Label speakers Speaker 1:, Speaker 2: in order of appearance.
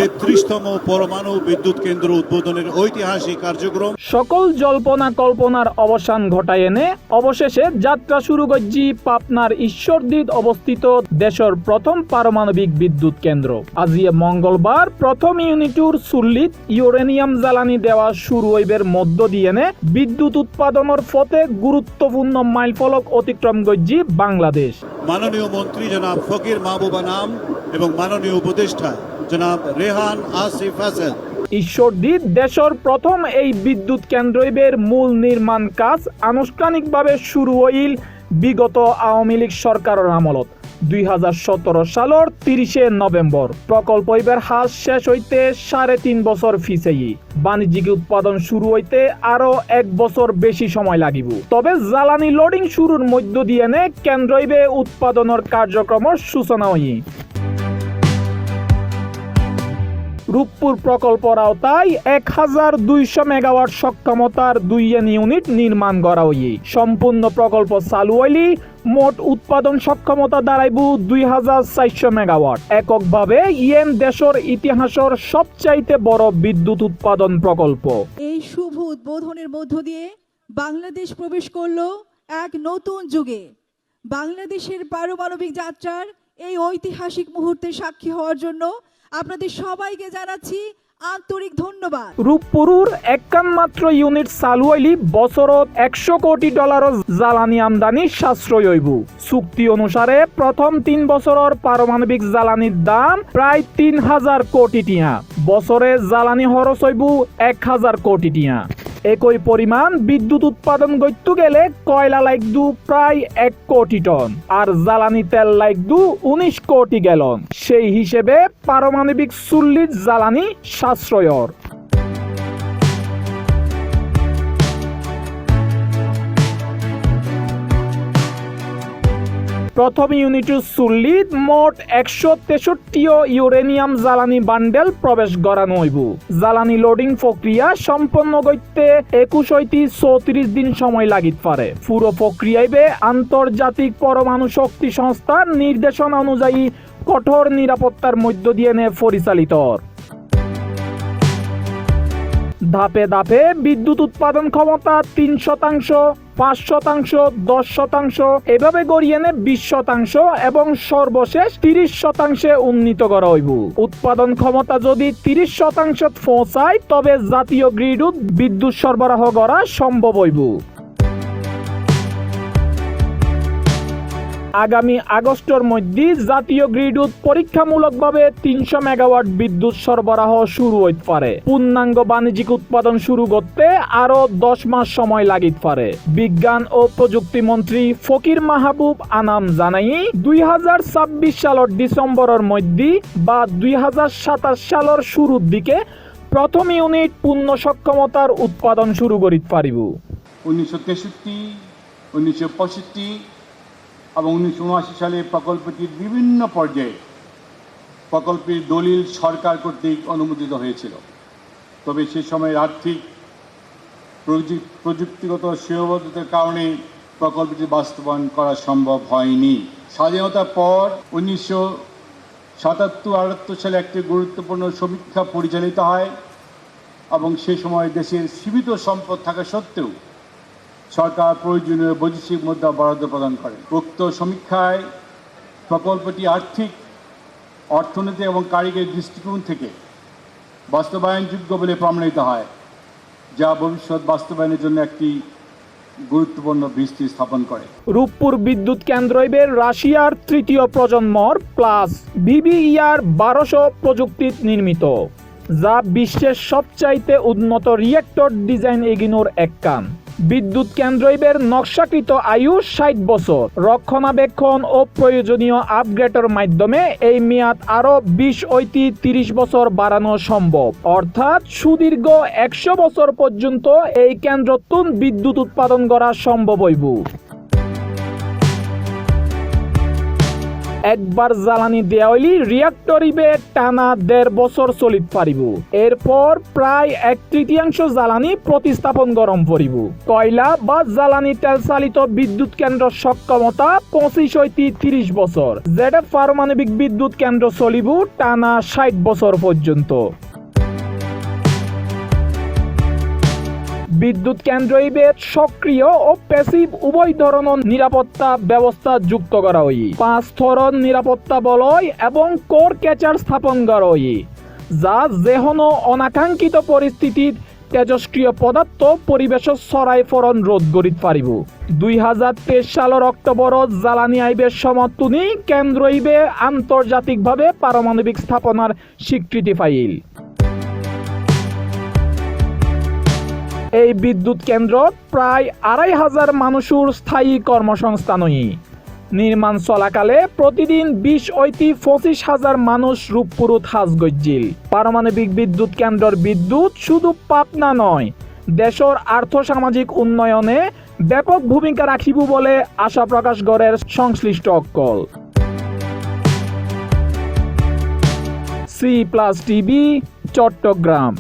Speaker 1: 33তম পরমাণু বিদ্যুৎ কেন্দ্র উদ্বোধনের ঐতিহাসিক কার্যক্রম
Speaker 2: সকল জল্পনা কল্পনার অবসান ঘটায় এনে অবশেষে যাত্রা শুরু করছি পাবনার ঈশ্বরদীত অবস্থিত দেশের প্রথম পারমাণবিক বিদ্যুৎ কেন্দ্র। আজিয়ে মঙ্গলবার প্রথম ইউনিটুর চুল্লিত ইউরেনিয়াম জ্বালানি দেওয়া শুরু হইবের মধ্য দিয়ে বিদ্যুৎ উৎপাদনের পথে গুরুত্বপূর্ণ মাইলফলক অতিক্রম করছি বাংলাদেশ।
Speaker 1: মাননীয় মন্ত্রী জনাব ফকির মাহবুব আনাম এবং মাননীয় উপদেষ্টা জনাব রেহান আসিফ হাসান।
Speaker 2: ঈশ্বরদীত দেশের প্রথম এই বিদ্যুৎ কেন্দ্রের মূল নির্মাণ কাজ আনুষ্ঠানিকভাবে শুরু হইল বিগত আওয়ামী লীগ সরকারের আমলত 2017 সালের 30 নভেম্বর। প্রকল্প এবার হাজ শেষ হইতে 3.5 বছর ফিসেই বাণিজ্যিক উৎপাদন শুরু হইতে আরো 1 বছর বেশি সময় লাগিব। তবে জ্বালানি লোডিং শুরুর মধ্য দিয়ে কেন্দ্রইবে উৎপাদনের কার্যক্রমের সূচনা হই। রূপপুর প্রকল্পের আওতায় 1200 মেগাওয়াট সক্ষমতার 2 ইউনিট নির্মাণ করা হই। সম্পূর্ণ প্রকল্প চালু হইলে মোট উৎপাদন সক্ষমতা দাঁড়াইব 2400 মেগাওয়াট। এককভাবে ইয়েন দেশের ইতিহাসের সবচাইতে বড় বিদ্যুৎ উৎপাদন প্রকল্প।
Speaker 3: এই শুভ উদ্বোধনের মধ্য দিয়ে বাংলাদেশ প্রবেশ করলো এক নতুন যুগে। বাংলাদেশের পারমাণবিক যাত্রার এই ঐতিহাসিক মুহূর্তের সাক্ষী হওয়ার জন্য আপনাদের সবাইকে জানাচ্ছি আন্তরিক ধন্যবাদ।
Speaker 2: রূপপুরের একখান মাত্র ইউনিট চালু হইলি বছরত $100 কোটি জ্বালানি আমদানি সাশ্রয় হইব। চুক্তি অনুসারে প্রথম 3 বছরের পারমাণবিক জ্বালানির দাম প্রায় 3000 কোটি টিয়া। বছরে জ্বালানি খরচ হইব 1000 কোটি টিয়া। একই পরিমাণ বিদ্যুৎ উৎপাদন করতে গেলে কয়লা লাগদু প্রায় 1 কোটি টন আর জ্বালানি তেল লাগদু 19 কোটি গ্যালন। সেই হিসেবে পারমাণবিক চুল্লির জ্বালানি সাশ্রয়র। প্রথম ইউনিটের চুল্লিত মোট 163 ইউরেনিয়াম জ্বালানি বান্ডেল প্রবেশ করানো হইব। জ্বালানি লোডিং প্রক্রিয়া সম্পন্ন করতে 21 হইতে 34 দিন সময় লাগিত পারে। পুরো প্রক্রিয়ায় আন্তর্জাতিক পরমাণু শক্তি সংস্থার নির্দেশনা অনুযায়ী কঠোর নিরাপত্তার মধ্য দিয়ে পরিচালিত। ধাপে ধাপে বিদ্যুৎ উৎপাদন ক্ষমতা 3%, 5%, 10% এভাবে গড়িয়ে 20% এবং সর্বশেষ 30% উন্নীত করা হইব। উৎপাদন ক্ষমতা যদি 30% পৌঁছায় তবে জাতীয় গ্রিডত বিদ্যুৎ সরবরাহ করা সম্ভব হইব। আগামী আগস্টের মধ্যে জাতীয় গ্রিডত পরীক্ষামূলকভাবে 300 মেগাওয়াট বিদ্যুৎ সরবরাহ শুরু হইতে পারে। পূর্ণাঙ্গ বাণিজ্যিক উৎপাদন শুরু করতে আরো 10 মাস সময় লাগিতে পারে। বিজ্ঞান ও প্রযুক্তি মন্ত্রী ফকির মাহবুব আনাম জানাই 2026 সালের ডিসেম্বরের মধ্যে বা 2027 সালের শুরুর দিকে প্রথম ইউনিট পূর্ণ সক্ষমতার উৎপাদন শুরু করিতে পারিব।
Speaker 4: 1963, 1965 এবং 1979 সালে প্রকল্পটির বিভিন্ন পর্যায়ে প্রকল্পের দলিল সরকার কর্তৃক অনুমোদিত হয়েছিল। তবে সে সময়ের আর্থিক প্রযুক্তিগত সীমাবদ্ধতার কারণে প্রকল্পটি বাস্তবায়ন করা সম্ভব হয়নি। স্বাধীনতার পর 1977-78 সালে একটি গুরুত্বপূর্ণ সমীক্ষা পরিচালিত হয় এবং সে সময় দেশের সীমিত সম্পদ থাকা সত্ত্বেও সরকার প্রয়োজনীয় বৈদেশিক মুদ্রা বরাদ্দ প্রদান করে। উক্ত সমীক্ষায় প্রকল্পটি আর্থিক, অর্থনৈতিক এবং কারিগরি দৃষ্টিকোণ থেকে বাস্তবায়নযোগ্য বলে প্রমাণিত হয়, যা ভবিষ্যৎ বাস্তবায়নের জন্য একটি গুরুত্বপূর্ণ ভিত্তি স্থাপন করে।
Speaker 2: রূপপুর বিদ্যুৎ কেন্দ্র রাশিয়ার 3য় প্রজন্মর প্লাস VVER 1200 প্রযুক্তিত নির্মিত, যা বিশ্বের সবচাইতে উন্নত রিয়েক্টর ডিজাইন এগিনোর একখান। বিদ্যুৎ কেন্দ্রের নকশাকৃত আয়ু 60 বছর। রক্ষণাবেক্ষণ ও প্রয়োজনীয় আপগ্রেডের মাধ্যমে এই মেয়াদ আরো 20 হইতে 30 বছর বাড়ানো সম্ভব। অর্থাৎ সুদীর্ঘ 100 বছর পর্যন্ত এই কেন্দ্রতুন বিদ্যুৎ উৎপাদন করা সম্ভব হইব। একবার জ্বালানি দেওয়া হইলি রিয়াক্টর ইবে টানা 1.5 বছর চলিত পারিব। এরপর প্রায় 1/3 জ্বালানি প্রতিস্থাপন গরম পড়িব। কয়লা বা জ্বালানি তেল চালিত বিদ্যুৎ কেন্দ্র সক্ষমতা 25-30 বছর, যেটা পারমাণবিক বিদ্যুৎ কেন্দ্র চলিব টানা 60 বছর পর্যন্ত। বিদ্যুৎ কেন্দ্র ইবে সক্রিয় ও প্যাসিভ উভয় ধরনের নিরাপত্তা ব্যবস্থা যুক্ত করা হয়। 5 স্তরের নিরাপত্তা বলয় এবং কোর ক্যাচার স্থাপন করা হয়, যা যেকোনো অনাকাঙ্ক্ষিত পরিস্থিতিত তেজস্ক্রিয় পদার্থ পরিবেশত ছড়াই ফরণ রোধ করিতে পারিব। 2023 সালের অক্টোবরত জ্বালানি আইবের সমর্থনে কেন্দ্র ইবে আন্তর্জাতিকভাবে পারমাণবিক স্থাপনার স্বীকৃতি পাইল। এই বিদ্যুৎ কেন্দ্রত প্রায় 2500 মানুষের স্থায়ী কর্মসংস্থান হই। নির্মাণ চলাকালে প্রতিদিন 20-25 হাজার মানুষ রূপপুরত হাজ গজ্জিল। পারমাণবিক বিদ্যুৎ কেন্দ্রের বিদ্যুৎ শুধু পাবনা নয়, দেশের আর্থসামাজিক উন্নয়নে ব্যাপক ভূমিকা রাখিব বলে আশা প্রকাশ করেন সংশ্লিষ্ট অকল। C+ TV, Chittagong.